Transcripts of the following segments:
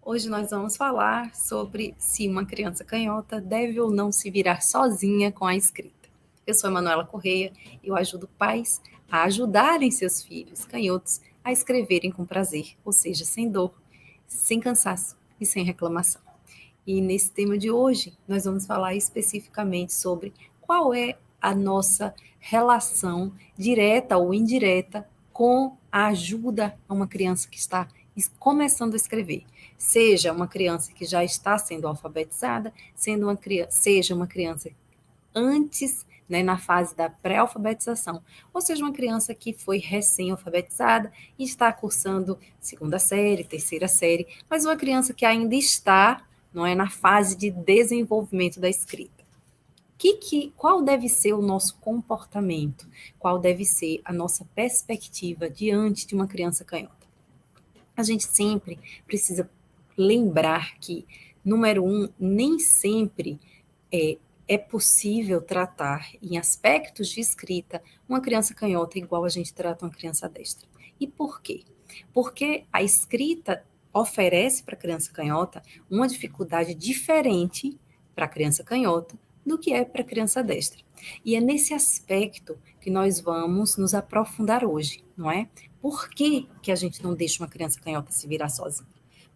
Hoje nós vamos falar sobre se uma criança canhota deve ou não se virar sozinha com a escrita. Eu sou a Manuela Correia e eu ajudo pais a ajudarem seus filhos canhotos a escreverem com prazer, ou seja, sem dor, sem cansaço e sem reclamação. E nesse tema de hoje, nós vamos falar especificamente sobre qual é a nossa relação direta ou indireta com a ajuda a uma criança que está começando a escrever. Seja uma criança que já está sendo alfabetizada, seja uma criança antes, né, na fase da pré-alfabetização, ou seja, uma criança que foi recém-alfabetizada e está cursando segunda série, terceira série, mas uma criança que ainda está, não é, na fase de desenvolvimento da escrita. Qual deve ser o nosso comportamento? Qual deve ser a nossa perspectiva diante de uma criança canhota? A gente sempre precisa lembrar que, número um, nem sempre é possível tratar em aspectos de escrita uma criança canhota igual a gente trata uma criança destra. E por quê? Porque a escrita oferece para a criança canhota uma dificuldade diferente para a criança canhota do que é para a criança destra. E é nesse aspecto que nós vamos nos aprofundar hoje, não é? Por que a gente não deixa uma criança canhota se virar sozinha?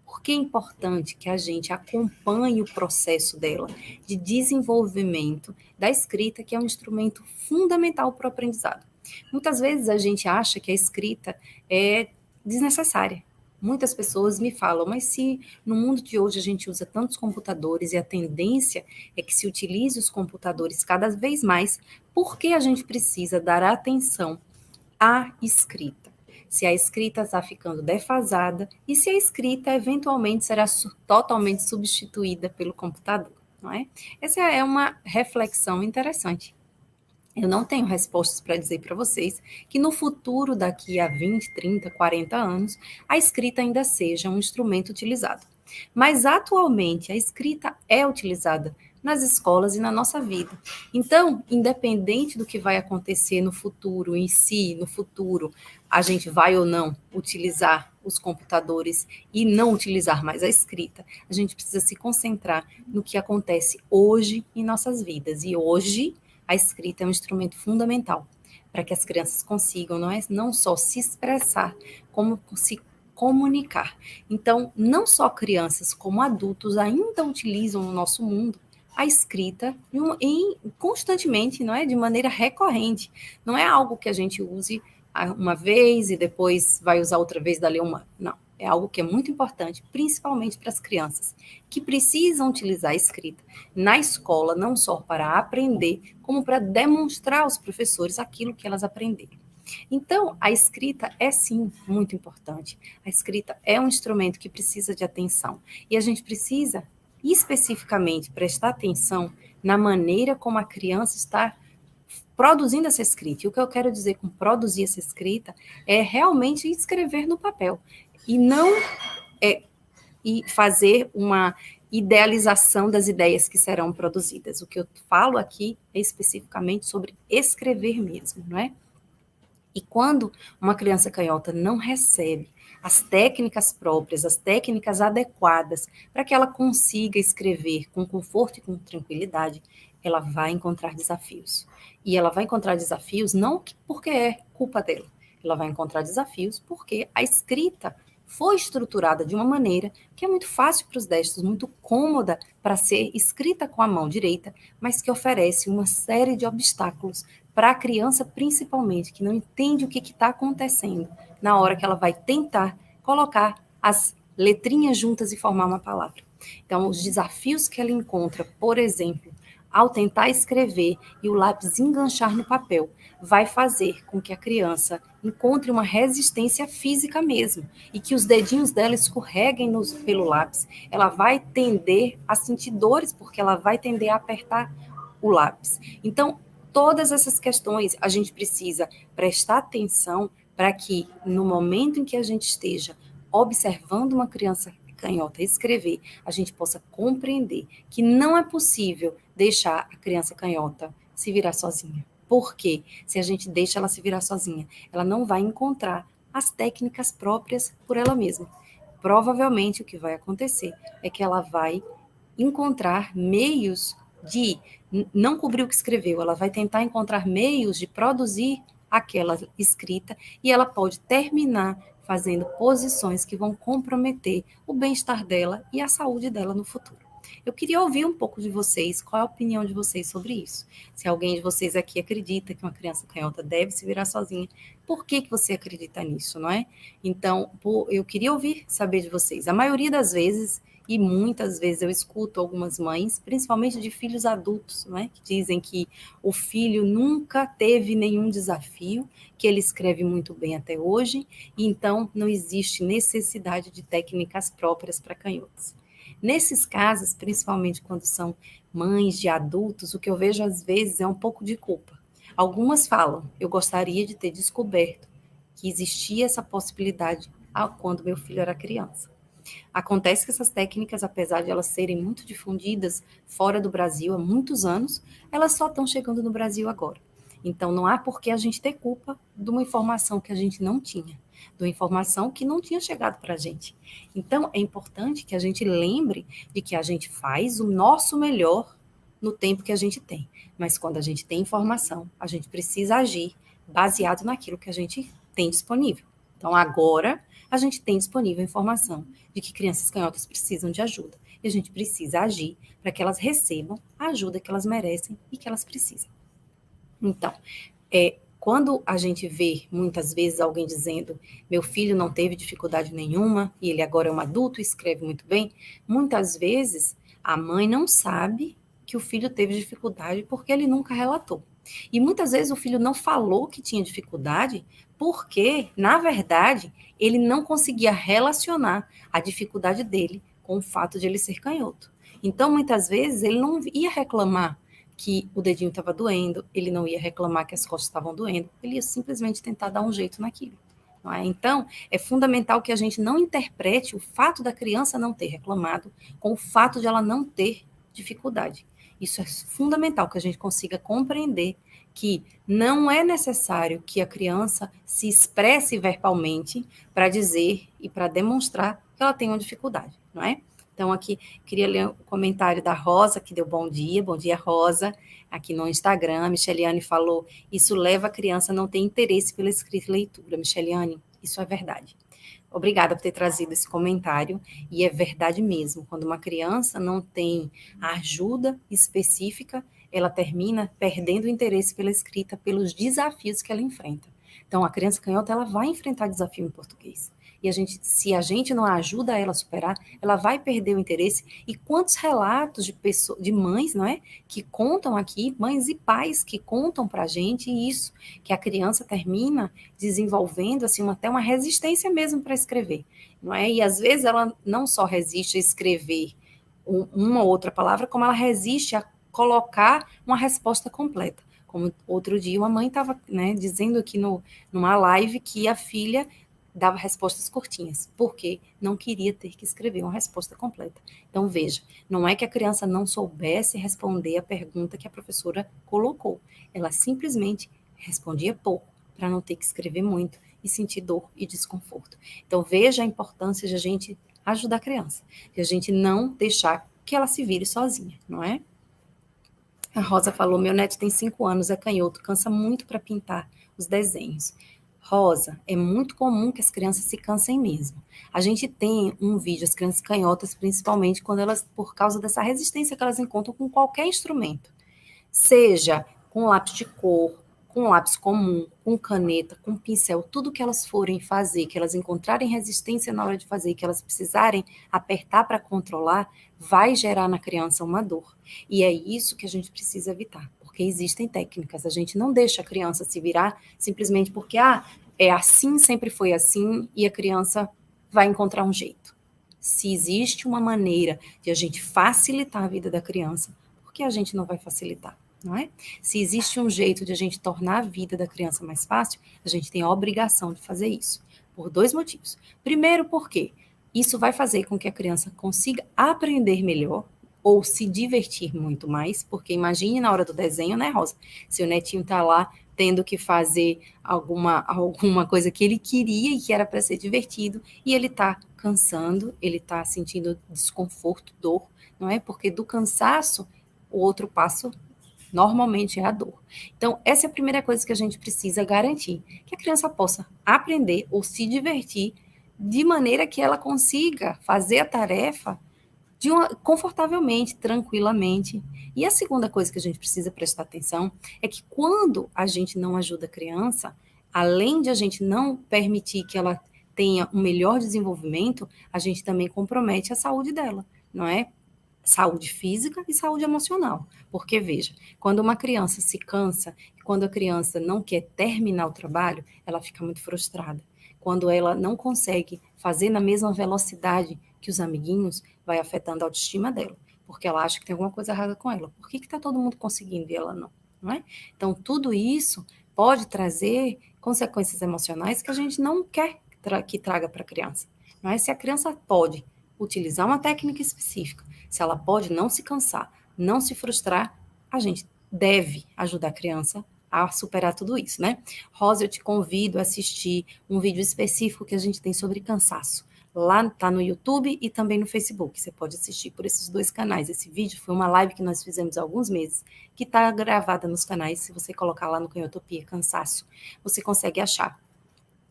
Porque é importante que a gente acompanhe o processo dela de desenvolvimento da escrita, que é um instrumento fundamental para o aprendizado. Muitas vezes a gente acha que a escrita é desnecessária. Muitas pessoas me falam, mas se no mundo de hoje a gente usa tantos computadores e a tendência é que se utilize os computadores cada vez mais, por que a gente precisa dar atenção à escrita? Se a escrita está ficando defasada e se a escrita eventualmente será totalmente substituída pelo computador, não é? Essa é uma reflexão interessante. Eu não tenho respostas para dizer para vocês que no futuro, daqui a 20, 30, 40 anos, a escrita ainda seja um instrumento utilizado. Mas atualmente a escrita é utilizada nas escolas e na nossa vida. Então, independente do que vai acontecer no futuro em si, no futuro a gente vai ou não utilizar os computadores e não utilizar mais a escrita, a gente precisa se concentrar no que acontece hoje em nossas vidas. E hoje a escrita é um instrumento fundamental para que as crianças consigam não só se expressar, como se comunicar. Então, não só crianças, como adultos ainda utilizam no nosso mundo a escrita constantemente, não é? De maneira recorrente. Não é algo que a gente use uma vez e depois vai usar outra vez dali uma. Não. É algo que é muito importante, principalmente para as crianças, que precisam utilizar a escrita na escola, não só para aprender, como para demonstrar aos professores aquilo que elas aprenderam. Então, a escrita é sim muito importante. A escrita é um instrumento que precisa de atenção. E a gente precisa, especificamente, prestar atenção na maneira como a criança está produzindo essa escrita. E o que eu quero dizer com produzir essa escrita é realmente escrever no papel. E não e fazer uma idealização das ideias que serão produzidas. O que eu falo aqui é especificamente sobre escrever mesmo, não é? E quando uma criança canhota não recebe as técnicas próprias, as técnicas adequadas para que ela consiga escrever com conforto e com tranquilidade, ela vai encontrar desafios. E ela vai encontrar desafios não porque é culpa dela, ela vai encontrar desafios porque a escrita foi estruturada de uma maneira que é muito fácil para os destros, muito cômoda para ser escrita com a mão direita, mas que oferece uma série de obstáculos para a criança, principalmente, que não entende o que está acontecendo na hora que ela vai tentar colocar as letrinhas juntas e formar uma palavra. Então, os desafios que ela encontra, por exemplo, ao tentar escrever e o lápis enganchar no papel, vai fazer com que a criança encontre uma resistência física mesmo e que os dedinhos dela escorreguem pelo lápis. Ela vai tender a sentir dores porque ela vai tender a apertar o lápis. Então, todas essas questões a gente precisa prestar atenção para que no momento em que a gente esteja observando uma criança canhota escrever, a gente possa compreender que não é possível deixar a criança canhota se virar sozinha. Porque se a gente deixa ela se virar sozinha, ela não vai encontrar as técnicas próprias por ela mesma. provavelmente o que vai acontecer é que ela vai encontrar meios de não cobrir o que escreveu, ela vai tentar encontrar meios de produzir aquela escrita e ela pode terminar fazendo posições que vão comprometer o bem-estar dela e a saúde dela no futuro. Eu queria ouvir um pouco de vocês, qual é a opinião de vocês sobre isso? Se alguém de vocês aqui acredita que uma criança canhota deve se virar sozinha, por que você acredita nisso, não é? Então, eu queria saber de vocês. A maioria das vezes, e muitas vezes eu escuto algumas mães, principalmente de filhos adultos, não é? Que dizem que o filho nunca teve nenhum desafio, que ele escreve muito bem até hoje, e então não existe necessidade de técnicas próprias para canhotos. Nesses casos, principalmente quando são mães de adultos, o que eu vejo às vezes é um pouco de culpa. Algumas falam, eu gostaria de ter descoberto que existia essa possibilidade quando meu filho era criança. Acontece que essas técnicas, apesar de elas serem muito difundidas fora do Brasil há muitos anos, elas só estão chegando no Brasil agora. Então, não há por que a gente ter culpa de uma informação que a gente não tinha, de uma informação que não tinha chegado para a gente. Então, é importante que a gente lembre de que a gente faz o nosso melhor no tempo que a gente tem. Mas quando a gente tem informação, a gente precisa agir baseado naquilo que a gente tem disponível. Então, agora, a gente tem disponível a informação de que crianças canhotas precisam de ajuda. E a gente precisa agir para que elas recebam a ajuda que elas merecem e que elas precisam. Então, quando a gente vê, muitas vezes, alguém dizendo meu filho não teve dificuldade nenhuma e ele agora é um adulto e escreve muito bem, muitas vezes a mãe não sabe que o filho teve dificuldade porque ele nunca relatou. E muitas vezes o filho não falou que tinha dificuldade porque, na verdade, ele não conseguia relacionar a dificuldade dele com o fato de ele ser canhoto. Então, muitas vezes, ele não ia reclamar que o dedinho estava doendo, ele não ia reclamar que as costas estavam doendo, ele ia simplesmente tentar dar um jeito naquilo. Não é? Então, é fundamental que a gente não interprete o fato da criança não ter reclamado com o fato de ela não ter dificuldade. Isso é fundamental, que a gente consiga compreender que não é necessário que a criança se expresse verbalmente para dizer e para demonstrar que ela tem uma dificuldade, não é? Então, aqui, queria ler o comentário da Rosa, que deu bom dia, Rosa, aqui no Instagram. A Micheliane falou, isso leva a criança a não ter interesse pela escrita e leitura. Micheliane, isso é verdade. Obrigada por ter trazido esse comentário, e é verdade mesmo, quando uma criança não tem a ajuda específica, ela termina perdendo o interesse pela escrita, pelos desafios que ela enfrenta. Então, a criança canhota, ela vai enfrentar desafio em português. E se a gente não ajuda ela a superar, ela vai perder o interesse. E quantos relatos de mães, não é? Que contam aqui, mães e pais que contam para a gente isso, que a criança termina desenvolvendo assim, até uma resistência mesmo para escrever, não é? E às vezes ela não só resiste a escrever uma ou outra palavra, como ela resiste a colocar uma resposta completa. Como outro dia uma mãe estava, né, dizendo aqui numa live que a filha dava respostas curtinhas, porque não queria ter que escrever uma resposta completa. Então, veja, não é que a criança não soubesse responder a pergunta que a professora colocou, ela simplesmente respondia pouco, para não ter que escrever muito e sentir dor e desconforto. Então, veja a importância de a gente ajudar a criança, de a gente não deixar que ela se vire sozinha, não é? A Rosa falou, meu neto tem 5 anos, é canhoto, cansa muito para pintar os desenhos. Rosa, é muito comum que as crianças se cansem mesmo. A gente tem um vídeo, as crianças canhotas, principalmente quando elas, por causa dessa resistência que elas encontram com qualquer instrumento, seja com lápis de cor, com lápis comum, com caneta, com pincel, tudo que elas forem fazer, que elas encontrarem resistência na hora de fazer, que elas precisarem apertar para controlar, vai gerar na criança uma dor. E é isso que a gente precisa evitar, porque existem técnicas. A gente não deixa a criança se virar simplesmente porque, é assim, sempre foi assim, e a criança vai encontrar um jeito. Se existe uma maneira de a gente facilitar a vida da criança, por que a gente não vai facilitar? Não é? Se existe um jeito de a gente tornar a vida da criança mais fácil, a gente tem a obrigação de fazer isso, por 2 motivos. Primeiro, porque isso vai fazer com que a criança consiga aprender melhor ou se divertir muito mais, porque imagine na hora do desenho, né, Rosa? Se o netinho tá lá tendo que fazer alguma coisa que ele queria e que era para ser divertido, e ele tá cansando, ele está sentindo desconforto, dor, não é? Porque do cansaço, o outro passo normalmente é a dor. Então, essa é a primeira coisa que a gente precisa garantir, que a criança possa aprender ou se divertir de maneira que ela consiga fazer a tarefa confortavelmente, tranquilamente. E a segunda coisa que a gente precisa prestar atenção é que quando a gente não ajuda a criança, além de a gente não permitir que ela tenha um melhor desenvolvimento, a gente também compromete a saúde dela, não é? Saúde física e saúde emocional. Porque, veja, quando uma criança se cansa, quando a criança não quer terminar o trabalho, ela fica muito frustrada. Quando ela não consegue fazer na mesma velocidade que os amiguinhos, vai afetando a autoestima dela, porque ela acha que tem alguma coisa errada com ela. Por que está todo mundo conseguindo e ela não? Não é? Então, tudo isso pode trazer consequências emocionais que a gente não quer que traga para a criança. Não é? Se a criança pode utilizar uma técnica específica, se ela pode não se cansar, não se frustrar, a gente deve ajudar a criança a superar tudo isso, né? Rosa, eu te convido a assistir um vídeo específico que a gente tem sobre cansaço. Lá tá no YouTube e também no Facebook. Você pode assistir por esses dois canais. Esse vídeo foi uma live que nós fizemos há alguns meses, que está gravada nos canais. Se você colocar lá no Canhotopia Cansaço, você consegue achar.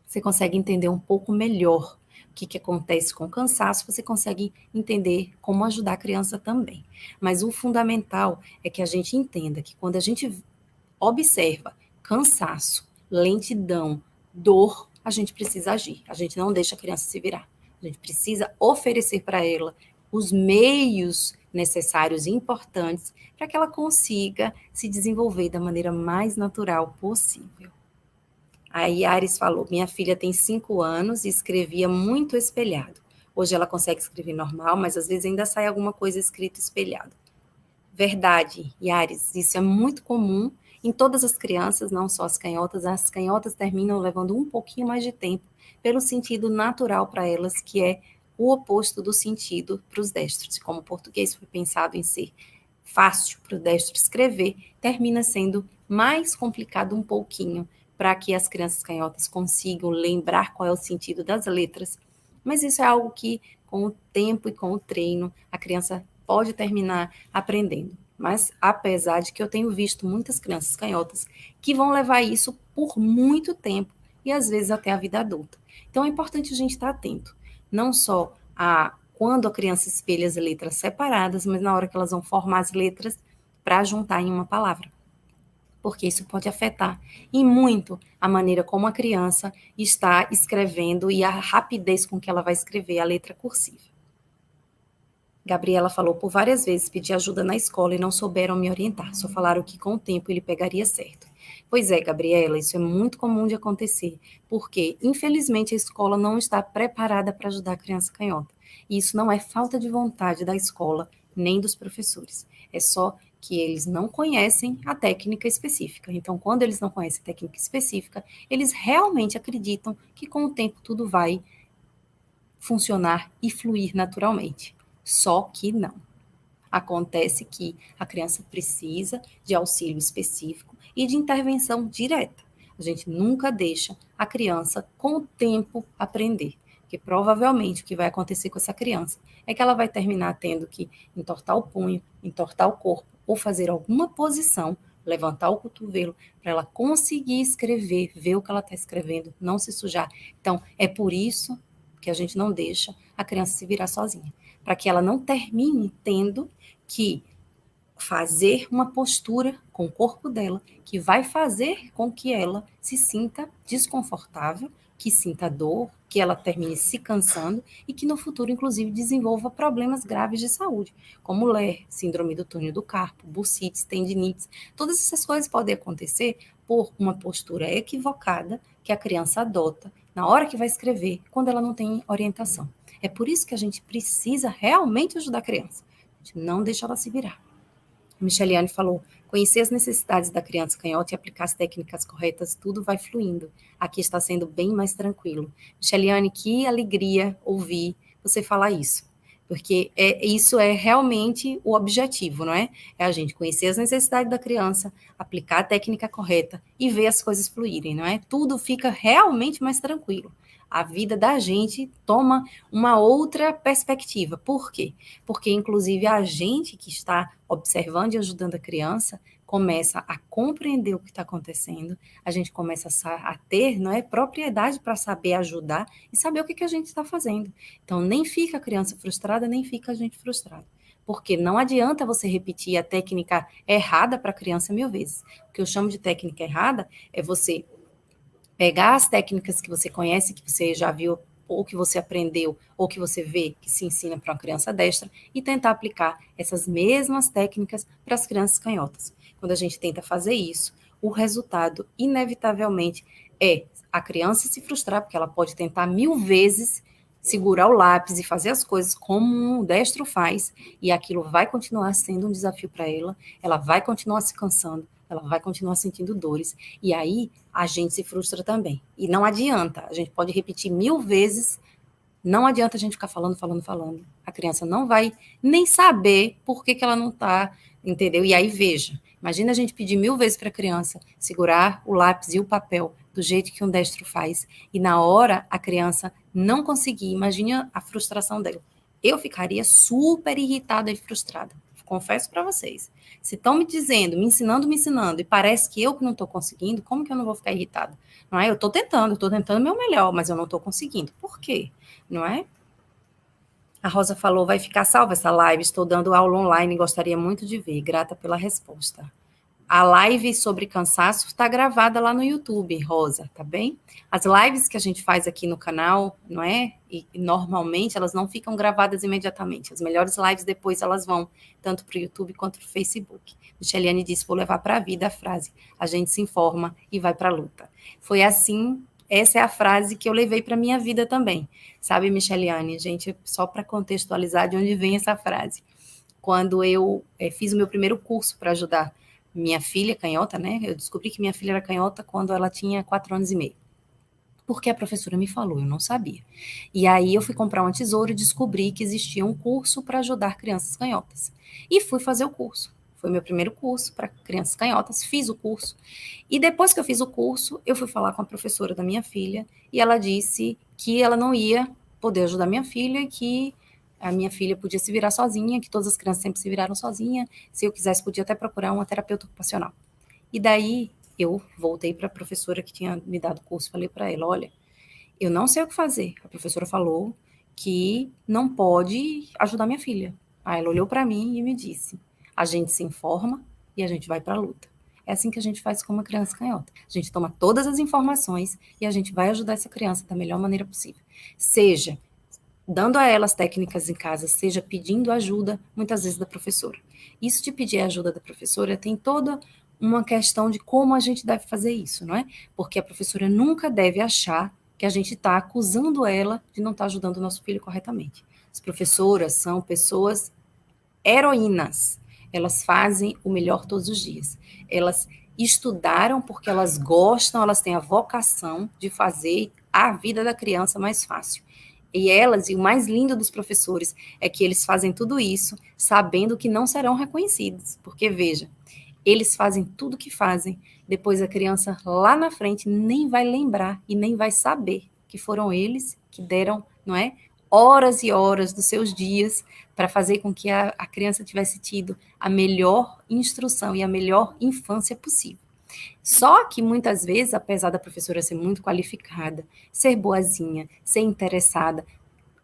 Você consegue entender um pouco melhor o que acontece com o cansaço, você consegue entender como ajudar a criança também. Mas o fundamental é que a gente entenda que quando a gente observa cansaço, lentidão, dor, a gente precisa agir. A gente não deixa a criança se virar. A gente precisa oferecer para ela os meios necessários e importantes para que ela consiga se desenvolver da maneira mais natural possível. A Yaris falou, minha filha tem 5 anos e escrevia muito espelhado. Hoje ela consegue escrever normal, mas às vezes ainda sai alguma coisa escrita espelhado. Verdade, Yaris, isso é muito comum em todas as crianças, não só as canhotas terminam levando um pouquinho mais de tempo, pelo sentido natural para elas, que é o oposto do sentido para os destros. Como o português foi pensado em ser fácil para o destro escrever, termina sendo mais complicado um pouquinho para que as crianças canhotas consigam lembrar qual é o sentido das letras. Mas isso é algo que, com o tempo e com o treino, a criança pode terminar aprendendo. Mas, apesar de que eu tenho visto muitas crianças canhotas que vão levar isso por muito tempo e, às vezes, até a vida adulta. Então, é importante a gente estar atento, não só a quando a criança espelha as letras separadas, mas na hora que elas vão formar as letras para juntar em uma palavra. Porque isso pode afetar e muito a maneira como a criança está escrevendo e a rapidez com que ela vai escrever a letra cursiva. Gabriela falou, por várias vezes pedi ajuda na escola e não souberam me orientar, só falaram que com o tempo ele pegaria certo. Pois é, Gabriela, isso é muito comum de acontecer, porque infelizmente a escola não está preparada para ajudar a criança canhota. E isso não é falta de vontade da escola, nem dos professores. É só que eles não conhecem a técnica específica. Então, quando eles não conhecem a técnica específica, eles realmente acreditam que com o tempo tudo vai funcionar e fluir naturalmente. Só que não. Acontece que a criança precisa de auxílio específico e de intervenção direta. A gente nunca deixa a criança, com o tempo, aprender. Porque provavelmente o que vai acontecer com essa criança é que ela vai terminar tendo que entortar o punho, entortar o corpo, ou fazer alguma posição, levantar o cotovelo, para ela conseguir escrever, ver o que ela está escrevendo, não se sujar. Então, é por isso que a gente não deixa a criança se virar sozinha. Para que ela não termine tendo que fazer uma postura com o corpo dela que vai fazer com que ela se sinta desconfortável, que sinta dor, que ela termine se cansando e que no futuro, inclusive, desenvolva problemas graves de saúde, como LER, síndrome do túnel do carpo, bursites, tendinites. Todas essas coisas podem acontecer por uma postura equivocada que a criança adota na hora que vai escrever, quando ela não tem orientação. É por isso que a gente precisa realmente ajudar a criança. A gente não deixa ela se virar. A Micheliane falou, conhecer as necessidades da criança canhota e aplicar as técnicas corretas, tudo vai fluindo. Aqui está sendo bem mais tranquilo. Micheliane, que alegria ouvir você falar isso. Porque isso é realmente o objetivo, não é? É a gente conhecer as necessidades da criança, aplicar a técnica correta e ver as coisas fluírem, não é? Tudo fica realmente mais tranquilo. A vida da gente toma uma outra perspectiva. Por quê? Porque, inclusive, a gente que está observando e ajudando a criança começa a compreender o que está acontecendo, a gente começa a ter, não é, propriedade para saber ajudar e saber o que a gente está fazendo. Então, nem fica a criança frustrada, nem fica a gente frustrado. Porque não adianta você repetir a técnica errada para a criança 1000 vezes. O que eu chamo de técnica errada é você pegar as técnicas que você conhece, que você já viu, ou que você aprendeu, ou que você vê que se ensina para uma criança destra, e tentar aplicar essas mesmas técnicas para as crianças canhotas. Quando a gente tenta fazer isso, o resultado, inevitavelmente, é a criança se frustrar, porque ela pode tentar 1000 vezes segurar o lápis e fazer as coisas como um destro faz, e aquilo vai continuar sendo um desafio para ela vai continuar se cansando, ela vai continuar sentindo dores, e aí a gente se frustra também. E não adianta, a gente pode repetir 1000 vezes, não adianta a gente ficar falando, falando, falando. A criança não vai nem saber por que ela não está, entendeu? E aí, veja, imagina a gente pedir 1000 vezes para a criança segurar o lápis e o papel do jeito que um destro faz, e na hora a criança não conseguir, imagine a frustração dela. Eu ficaria super irritada e frustrada. Confesso para vocês. Se estão me dizendo, me ensinando, e parece que eu que não estou conseguindo, como que eu não vou ficar irritada? Não é? Eu estou tentando o meu melhor, mas eu não estou conseguindo. Por quê? Não é? A Rosa falou, vai ficar salva essa live, estou dando aula online, gostaria muito de ver, grata pela resposta. A live sobre cansaço está gravada lá no YouTube, Rosa, tá bem? As lives que a gente faz aqui no canal, não é? E normalmente elas não ficam gravadas imediatamente. As melhores lives depois elas vão tanto para o YouTube quanto para o Facebook. Micheliane disse, vou levar para a vida a frase, a gente se informa e vai para a luta. Foi assim, essa é a frase que eu levei para a minha vida também. Sabe, Micheliane, gente, só para contextualizar de onde vem essa frase. Quando eu fiz o meu primeiro curso para ajudar minha filha canhota, né? Eu descobri que minha filha era canhota quando ela tinha 4 anos e meio. Porque a professora me falou, eu não sabia. E aí eu fui comprar uma tesoura e descobri que existia um curso para ajudar crianças canhotas. E fui fazer o curso. Foi meu primeiro curso para crianças canhotas, fiz o curso. E depois que eu fiz o curso, eu fui falar com a professora da minha filha e ela disse que ela não ia poder ajudar minha filha e que a minha filha podia se virar sozinha, que todas as crianças sempre se viraram sozinha. Se eu quisesse, podia até procurar uma terapeuta ocupacional. E daí eu voltei para a professora que tinha me dado o curso e falei para ela, olha, eu não sei o que fazer. A professora falou que não pode ajudar minha filha. Aí ela olhou para mim e me disse, a gente se informa e a gente vai para a luta. É assim que a gente faz com uma criança canhota. A gente toma todas as informações e a gente vai ajudar essa criança da melhor maneira possível. Seja dando a elas técnicas em casa, seja pedindo ajuda, muitas vezes da professora. Isso de pedir ajuda da professora tem toda uma questão de como a gente deve fazer isso, não é? Porque a professora nunca deve achar que a gente está acusando ela de não estar ajudando o nosso filho corretamente. As professoras são pessoas heroínas, elas fazem o melhor todos os dias. Elas estudaram porque elas gostam, elas têm a vocação de fazer a vida da criança mais fácil. E elas, e o mais lindo dos professores, é que eles fazem tudo isso sabendo que não serão reconhecidos. Porque, veja, eles fazem tudo o que fazem, depois a criança lá na frente nem vai lembrar e nem vai saber que foram eles que deram, não é? Horas e horas dos seus dias para fazer com que a criança tivesse tido a melhor instrução e a melhor infância possível. Só que muitas vezes, apesar da professora ser muito qualificada, ser boazinha, ser interessada,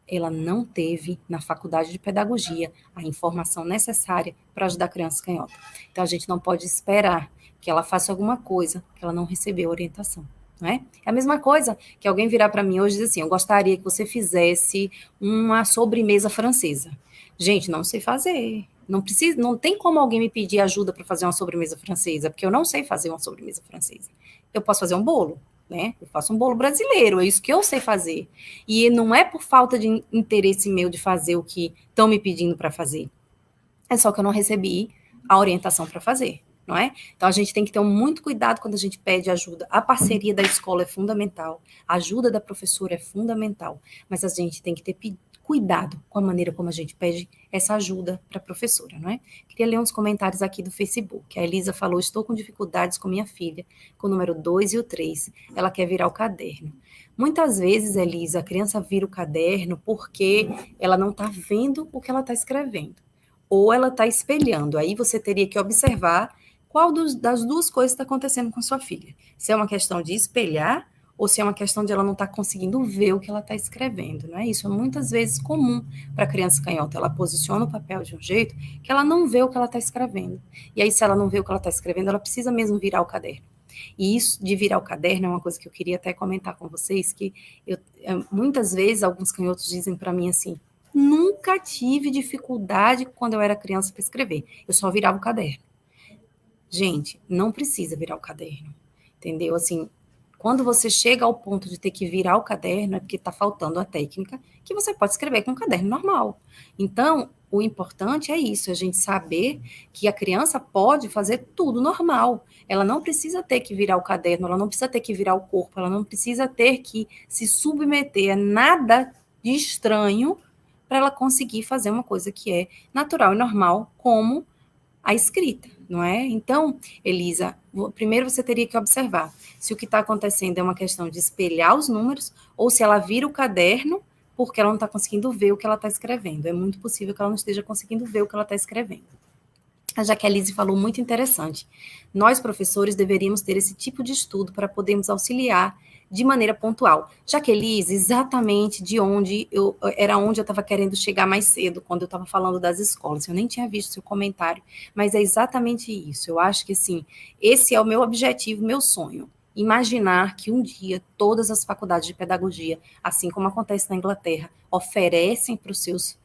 ela não teve na faculdade de pedagogia a informação necessária para ajudar a criança canhota. Então a gente não pode esperar que ela faça alguma coisa que ela não recebeu orientação. Não é? É a mesma coisa que alguém virar para mim hoje e dizer assim, eu gostaria que você fizesse uma sobremesa francesa. Gente, não sei fazer. Não precisa, não tem como alguém me pedir ajuda para fazer uma sobremesa francesa, porque eu não sei fazer uma sobremesa francesa. Eu posso fazer um bolo, né? Eu faço um bolo brasileiro, é isso que eu sei fazer. E não é por falta de interesse meu de fazer o que estão me pedindo para fazer. É só que eu não recebi a orientação para fazer, não é? Então a gente tem que ter muito cuidado quando a gente pede ajuda. A parceria da escola é fundamental, a ajuda da professora é fundamental, mas a gente tem que ter cuidado com a maneira como a gente pede essa ajuda para a professora, não é? Queria ler uns comentários aqui do Facebook. A Elisa falou: estou com dificuldades com minha filha, com o número 2 e o 3. Ela quer virar o caderno. Muitas vezes, Elisa, a criança vira o caderno porque ela não está vendo o que ela está escrevendo. Ou ela está espelhando. Aí você teria que observar qual das duas coisas está acontecendo com sua filha. Se é uma questão de espelhar ou se é uma questão de ela não estar conseguindo ver o que ela está escrevendo, não é? Isso é muitas vezes comum para a criança canhota. Ela posiciona o papel de um jeito que ela não vê o que ela está escrevendo. E aí, se ela não vê o que ela está escrevendo, ela precisa mesmo virar o caderno. E isso de virar o caderno é uma coisa que eu queria até comentar com vocês, que muitas vezes alguns canhotos dizem para mim assim: nunca tive dificuldade quando eu era criança para escrever, eu só virava o caderno. Gente, não precisa virar o caderno, entendeu? Assim, quando você chega ao ponto de ter que virar o caderno, é porque está faltando a técnica que você pode escrever com um caderno normal. Então, o importante é isso, a gente saber que a criança pode fazer tudo normal. Ela não precisa ter que virar o caderno, ela não precisa ter que virar o corpo, ela não precisa ter que se submeter a nada de estranho para ela conseguir fazer uma coisa que é natural e normal, como a escrita, não é? Então, Elisa, primeiro você teria que observar se o que está acontecendo é uma questão de espelhar os números ou se ela vira o caderno porque ela não está conseguindo ver o que ela está escrevendo. É muito possível que ela não esteja conseguindo ver o que ela está escrevendo. A Jaqueline falou muito interessante. Nós, professores, deveríamos ter esse tipo de estudo para podermos auxiliar de maneira pontual. Jaqueline, exatamente de onde eu estava querendo chegar mais cedo, quando eu estava falando das escolas. Eu nem tinha visto seu comentário, mas é exatamente isso. Eu acho que, assim, esse é o meu objetivo, meu sonho. Imaginar que um dia todas as faculdades de pedagogia, assim como acontece na Inglaterra, oferecem para os seus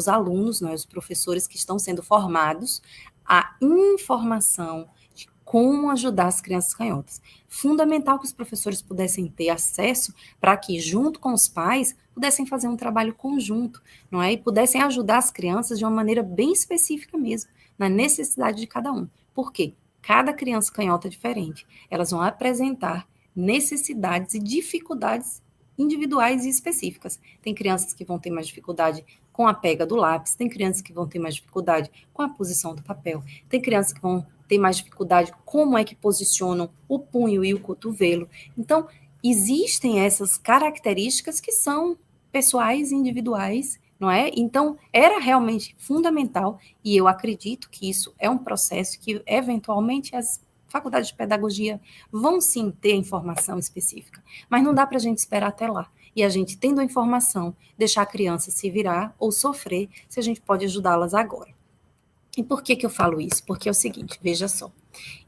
alunos, os professores que estão sendo formados, a informação de como ajudar as crianças canhotas. Fundamental que os professores pudessem ter acesso para que, junto com os pais, pudessem fazer um trabalho conjunto, não é? E pudessem ajudar as crianças de uma maneira bem específica mesmo, na necessidade de cada um. Por quê? Cada criança canhota é diferente. Elas vão apresentar necessidades e dificuldades individuais e específicas. Tem crianças que vão ter mais dificuldade com a pega do lápis, tem crianças que vão ter mais dificuldade com a posição do papel, tem crianças que vão ter mais dificuldade como é que posicionam o punho e o cotovelo. Então, existem essas características que são pessoais e individuais, não é? Então, era realmente fundamental, e eu acredito que isso é um processo que, eventualmente, as faculdades de pedagogia vão sim ter informação específica, mas não dá para a gente esperar até lá. E a gente, tendo a informação, deixar a criança se virar ou sofrer, se a gente pode ajudá-las agora. E por que eu falo isso? Porque é o seguinte, veja só,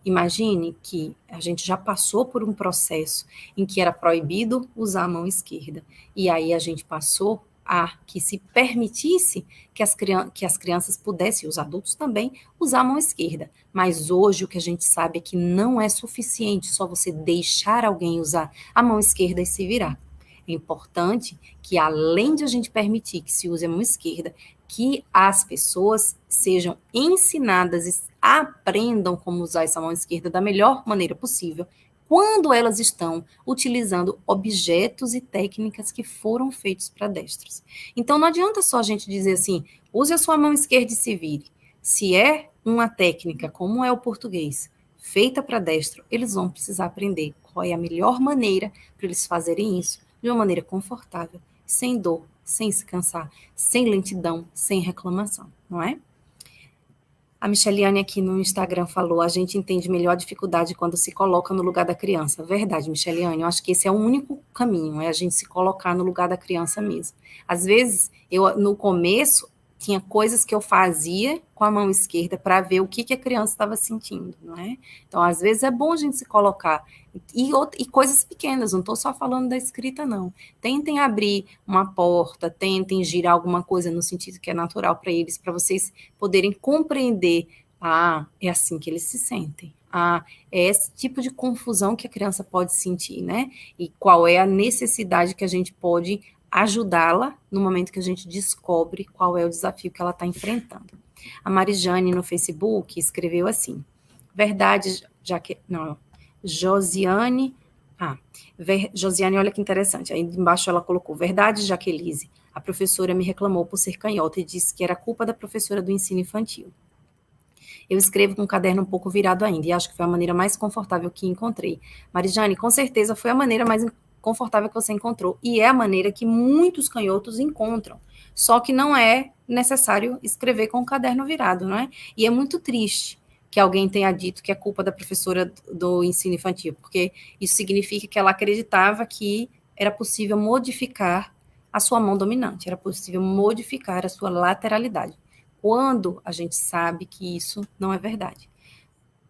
imagine que a gente já passou por um processo em que era proibido usar a mão esquerda, e aí a gente passou a que se permitisse que as crianças pudessem, os adultos também, usar a mão esquerda. Mas hoje o que a gente sabe é que não é suficiente só você deixar alguém usar a mão esquerda e se virar. É importante que, além de a gente permitir que se use a mão esquerda, que as pessoas sejam ensinadas e aprendam como usar essa mão esquerda da melhor maneira possível, quando elas estão utilizando objetos e técnicas que foram feitos para destros. Então, não adianta só a gente dizer assim, use a sua mão esquerda e se vire. Se é uma técnica, como é o português, feita para destro, eles vão precisar aprender qual é a melhor maneira para eles fazerem isso de uma maneira confortável, sem dor, sem se cansar, sem lentidão, sem reclamação, não é? A Micheliane aqui no Instagram falou, a gente entende melhor a dificuldade quando se coloca no lugar da criança. Verdade, Micheliane, eu acho que esse é o único caminho, é a gente se colocar no lugar da criança mesmo. Às vezes, no começo, tinha coisas que eu fazia com a mão esquerda para ver o que a criança estava sentindo, não é? Então, às vezes é bom a gente se colocar. E coisas pequenas, não estou só falando da escrita, não. Tentem abrir uma porta, tentem girar alguma coisa no sentido que é natural para eles, para vocês poderem compreender. Ah, é assim que eles se sentem. Ah, é esse tipo de confusão que a criança pode sentir, né? E qual é a necessidade que a gente pode ajudá-la no momento que a gente descobre qual é o desafio que ela está enfrentando. A Marijane, no Facebook, escreveu assim, verdade, Josiane Ah, Josiane, olha que interessante. Aí embaixo ela colocou: verdade, Jaquelise. A professora me reclamou por ser canhota e disse que era culpa da professora do ensino infantil. Eu escrevo com o caderno um pouco virado ainda e acho que foi a maneira mais confortável que encontrei. Marijane, com certeza foi a maneira mais confortável que você encontrou e é a maneira que muitos canhotos encontram. Só que não é necessário escrever com o caderno virado, não é? E é muito triste que alguém tenha dito que é culpa da professora do ensino infantil, porque isso significa que ela acreditava que era possível modificar a sua mão dominante, era possível modificar a sua lateralidade, quando a gente sabe que isso não é verdade.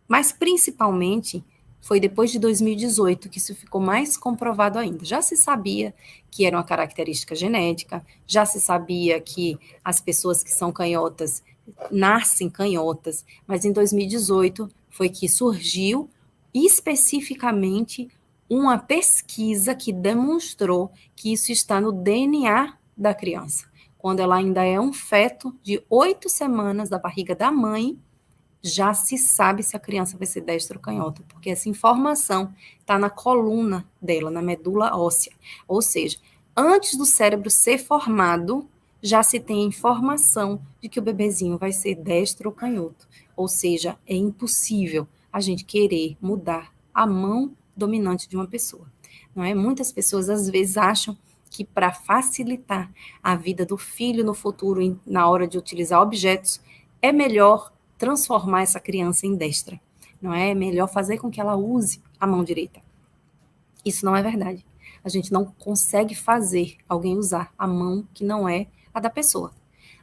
Mas, principalmente, foi depois de 2018 que isso ficou mais comprovado ainda. Já se sabia que era uma característica genética, já se sabia que as pessoas que são canhotas nascem canhotas, mas em 2018 foi que surgiu especificamente uma pesquisa que demonstrou que isso está no DNA da criança. Quando ela ainda é um feto de 8 semanas da barriga da mãe, já se sabe se a criança vai ser destra ou canhota, porque essa informação está na coluna dela, na medula óssea. Ou seja, antes do cérebro ser formado, já se tem a informação de que o bebezinho vai ser destro ou canhoto. Ou seja, é impossível a gente querer mudar a mão dominante de uma pessoa. Não é? Muitas pessoas às vezes acham que para facilitar a vida do filho no futuro, na hora de utilizar objetos, é melhor transformar essa criança em destra. Não é? É melhor fazer com que ela use a mão direita. Isso não é verdade. A gente não consegue fazer alguém usar a mão que não é a da pessoa.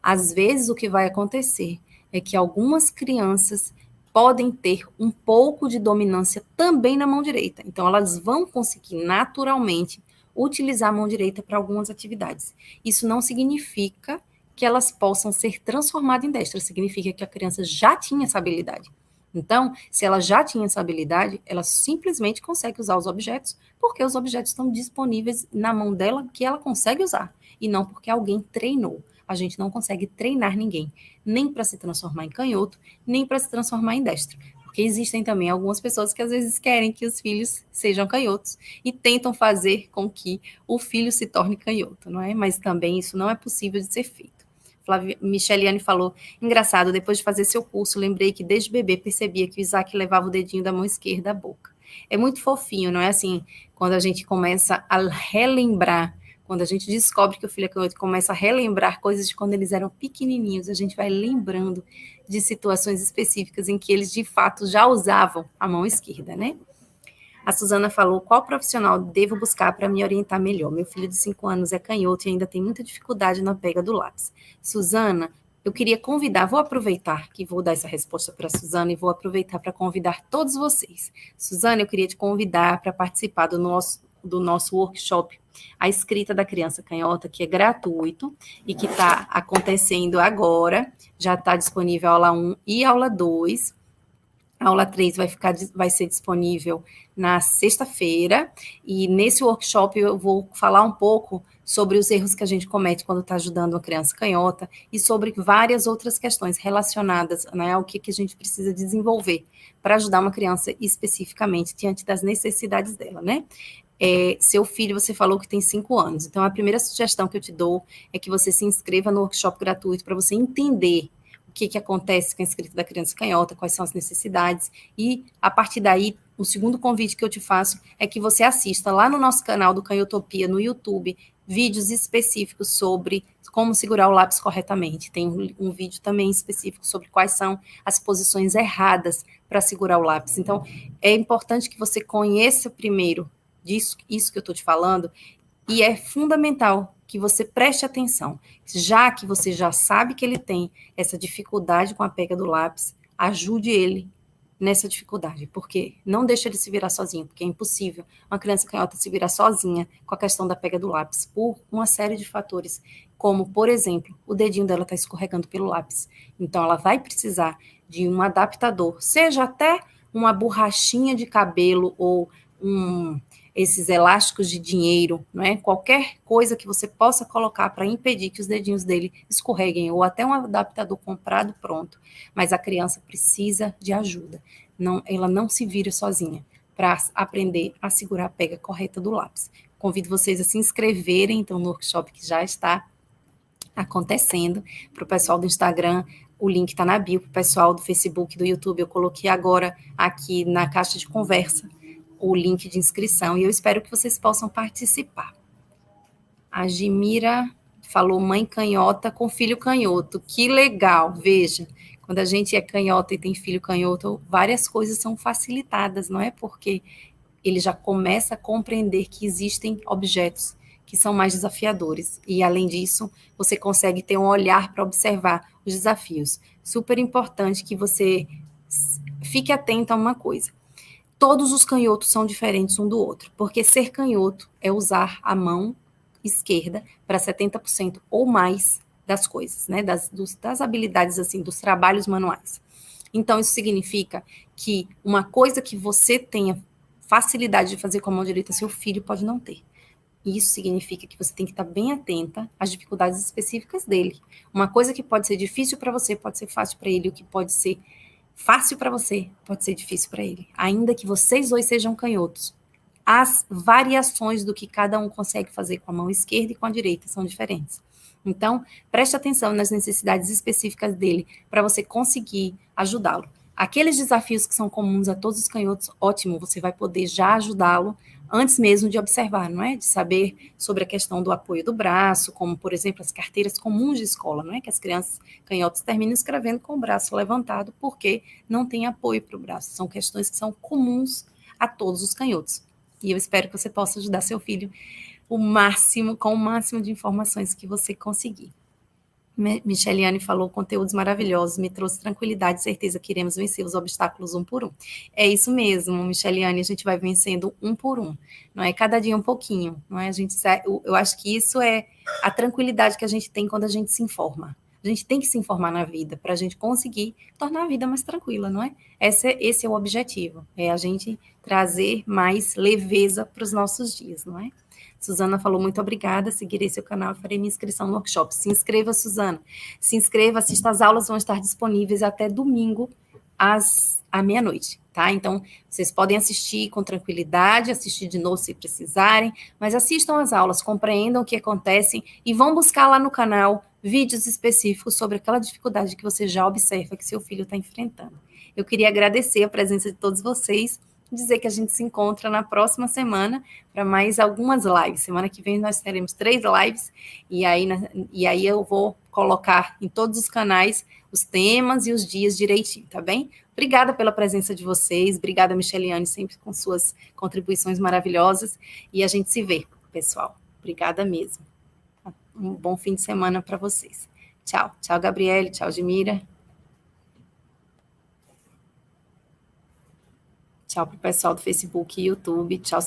Às vezes, o que vai acontecer é que algumas crianças podem ter um pouco de dominância também na mão direita. Então, elas vão conseguir naturalmente utilizar a mão direita para algumas atividades. Isso não significa que elas possam ser transformadas em destra, significa que a criança já tinha essa habilidade. Então, se ela já tinha essa habilidade, ela simplesmente consegue usar os objetos, porque os objetos estão disponíveis na mão dela que ela consegue usar, e não porque alguém treinou. A gente não consegue treinar ninguém, nem para se transformar em canhoto, nem para se transformar em destro. Porque existem também algumas pessoas que às vezes querem que os filhos sejam canhotos e tentam fazer com que o filho se torne canhoto, não é? Mas também isso não é possível de ser feito. Micheliane falou: engraçado, depois de fazer seu curso, lembrei que desde bebê percebia que o Isaac levava o dedinho da mão esquerda à boca. É muito fofinho, não é assim? Quando a gente começa a relembrar, quando a gente descobre que o filho é canhoto, começa a relembrar coisas de quando eles eram pequenininhos, a gente vai lembrando de situações específicas em que eles de fato já usavam a mão esquerda, né? A Suzana falou: qual profissional devo buscar para me orientar melhor? Meu filho de 5 anos é canhoto e ainda tem muita dificuldade na pega do lápis. Suzana, eu queria convidar, vou aproveitar que vou dar essa resposta para a Suzana e vou aproveitar para convidar todos vocês. Suzana, eu queria te convidar para participar do nosso workshop A Escrita da Criança Canhota, que é gratuito e que está acontecendo agora. Já está disponível a aula 1 e aula 2. A aula 3 vai ser disponível na sexta-feira, e nesse workshop eu vou falar um pouco sobre os erros que a gente comete quando está ajudando uma criança canhota e sobre várias outras questões relacionadas, né, ao que a gente precisa desenvolver para ajudar uma criança especificamente diante das necessidades dela, né? Seu filho, você falou que tem 5 anos, então a primeira sugestão que eu te dou é que você se inscreva no workshop gratuito para você entender o que acontece com a escrita da criança canhota, quais são as necessidades, e a partir daí, o segundo convite que eu te faço é que você assista lá no nosso canal do Canhotopia no YouTube, vídeos específicos sobre como segurar o lápis corretamente. Tem um vídeo também específico sobre quais são as posições erradas para segurar o lápis. Então, é importante que você conheça primeiro isso que eu estou te falando, e é fundamental que você preste atenção, já que você já sabe que ele tem essa dificuldade com a pega do lápis, ajude ele nessa dificuldade, porque não deixa ele se virar sozinho, porque é impossível uma criança canhota se virar sozinha com a questão da pega do lápis, por uma série de fatores, como, por exemplo, o dedinho dela está escorregando pelo lápis. Então, ela vai precisar de um adaptador, seja até uma borrachinha de cabelo ou esses elásticos de dinheiro, não é? Qualquer coisa que você possa colocar para impedir que os dedinhos dele escorreguem, ou até um adaptador comprado pronto, mas a criança precisa de ajuda. Não, ela não se vira sozinha. para aprender a segurar a pega correta do lápis. Convido vocês a se inscreverem, então, no workshop que já está acontecendo. Para o pessoal do Instagram, o link está na bio. Para o pessoal do Facebook, do YouTube, eu coloquei agora aqui na caixa de conversa o link de inscrição e eu espero que vocês possam participar. A Gimira falou mãe canhota com filho canhoto. Que legal, veja. Quando a gente é canhota e tem filho canhoto, várias coisas são facilitadas, não é? Porque ele já começa a compreender que existem objetos que são mais desafiadores. E, além disso, você consegue ter um olhar para observar os desafios. Super importante que você fique atento a uma coisa. Todos os canhotos são diferentes um do outro, porque ser canhoto é usar a mão esquerda para 70% ou mais das coisas, né? Das habilidades, assim, dos trabalhos manuais. Então, isso significa que uma coisa que você tenha facilidade de fazer com a mão direita, seu filho pode não ter. Isso significa que você tem que estar bem atenta às dificuldades específicas dele. Uma coisa que pode ser difícil para você pode ser fácil para ele, o que pode ser fácil para você pode ser difícil para ele. Ainda que vocês dois sejam canhotos, as variações do que cada um consegue fazer com a mão esquerda e com a direita são diferentes. Então, preste atenção nas necessidades específicas dele para você conseguir ajudá-lo. Aqueles desafios que são comuns a todos os canhotos, ótimo, você vai poder já ajudá-lo antes mesmo de observar, não é? De saber sobre a questão do apoio do braço, como, por exemplo, as carteiras comuns de escola, não é? Que as crianças canhotas terminam escrevendo com o braço levantado porque não tem apoio para o braço. São questões que são comuns a todos os canhotos. E eu espero que você possa ajudar seu filho com o máximo de informações que você conseguir. Micheliane falou conteúdos maravilhosos, me trouxe tranquilidade e certeza que iremos vencer os obstáculos um por um. É isso mesmo, Micheliane, a gente vai vencendo um por um, não é? Cada dia um pouquinho, não é? Eu acho que isso é a tranquilidade que a gente tem quando a gente se informa. A gente tem que se informar na vida para a gente conseguir tornar a vida mais tranquila, não é? Esse é o objetivo, é a gente trazer mais leveza para os nossos dias, não é? Suzana falou, muito obrigada, seguirei seu canal e farei minha inscrição no workshop. Se inscreva, Suzana. Se inscreva, assista, as aulas vão estar disponíveis até domingo à meia-noite, tá? Então, vocês podem assistir com tranquilidade, assistir de novo se precisarem, mas assistam as aulas, compreendam o que acontece e vão buscar lá no canal vídeos específicos sobre aquela dificuldade que você já observa que seu filho está enfrentando. Eu queria agradecer a presença de todos vocês, dizer que a gente se encontra na próxima semana para mais algumas lives. Semana que vem nós teremos 3 lives e aí eu vou colocar em todos os canais os temas e os dias direitinho, tá bem? Obrigada pela presença de vocês, obrigada, Micheliane, sempre com suas contribuições maravilhosas e a gente se vê, pessoal. Obrigada mesmo. Um bom fim de semana para vocês. Tchau. Tchau, Gabriele. Tchau, Gimira. Tchau para o pessoal do Facebook e YouTube. Tchau.